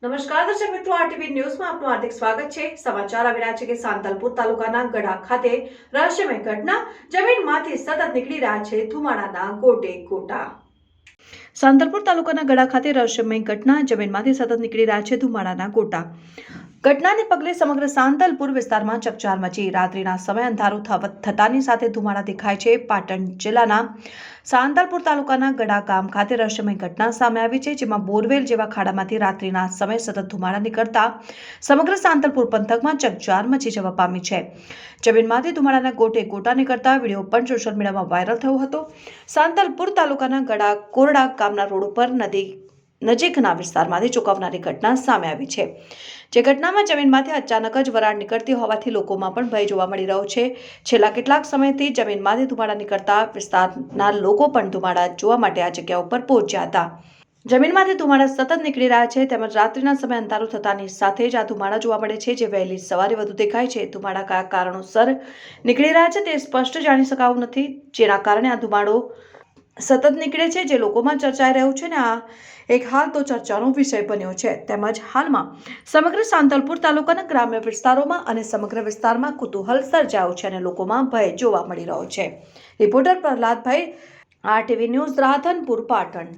નમસ્કાર દર્શક મિત્રો, આરટીવી ન્યૂઝમાં આપનું હાર્દિક સ્વાગત છે। સમાચાર આવી રહ્યા છે કે સાંતલપુર તાલુકાના ગડા ખાતે રહસ્યમય ઘટના, જમીનમાંથી સતત નીકળી રહ્યા છે ધુમાડાના ગોટે ગોટા। સાંતલપુર તાલુકાના ગડા ખાતે રહસ્યમય ઘટના, જમીનમાંથી સતત નીકળી રહ્યા છે ધુમાડાના ગોટા। ઘટનાને પગલે સમગ્ર સાંતલપુર વિસ્તારમાં ચકચાર મચી। રાત્રિના સમયે અંધારું થતાની સાથે ધુમાડા દેખાય છે। પાટણ જિલ્લાના સાંતલપુર તાલુકાના ગડા ગામ ખાતે રહસ્યમય ઘટના સામે આવી છે, જેમાં બોરવેલ જેવા ખાડામાંથી રાત્રિના સમયે સતત ધુમાડા નીકળતા સમગ્ર સાંતલપુર પંથકમાં ચકચાર મચી જવા પામી છે। જમીનમાંથી ધુમાડાના ગોટે ગોટા નીકળતા વિડીયો પણ સોશિયલ મીડિયામાં વાયરલ થયો હતો। સાંતલપુર તાલુકાના ગડા કોરડા ગામના રોડ ઉપર નજીકના વિસ્તારમાંથી ચોંકાવનારી ઘટના સામે આવી છે। જે ઘટનામાં જમીનમાંથી અચાનક જ વરાળ નીકળતી હોવાથી લોકોમાં પણ ભય જોવા મળી રહ્યો છે। છેલ્લા કેટલાક સમયથી જમીનમાંથી ધુમાડા નીકળતા વિસ્તારના લોકો પણ ધુમાડા જોવા માટે આ જગ્યા ઉપર પહોંચ્યા હતા। જમીનમાંથી ધુમાડા સતત નીકળી રહ્યા છે, તેમજ રાત્રિના સમયે અંધારું થતાની સાથે જ આ ધુમાડા જોવા મળે છે, જે વહેલી સવારે વધુ દેખાય છે। ધુમાડા કયા કારણોસર નીકળી રહ્યા છે તે સ્પષ્ટ જાણી શકાયું નથી, જેના કારણે આ ધુમાડો સતત નીકળે છે, જે લોકોમાં ચર્ચાઈ રહ્યું છે ને આ એક હાલ તો ચર્ચાનો વિષય બન્યો છે। તેમજ હાલમાં સમગ્ર સાંતલપુર તાલુકાના ગ્રામ્ય વિસ્તારોમાં અને સમગ્ર વિસ્તારમાં કુતૂહલ સર્જાયું છે અને લોકોમાં ભય જોવા મળી રહ્યો છે। Reporter Prahladbhai, RTV news, Radhanpur, Patan.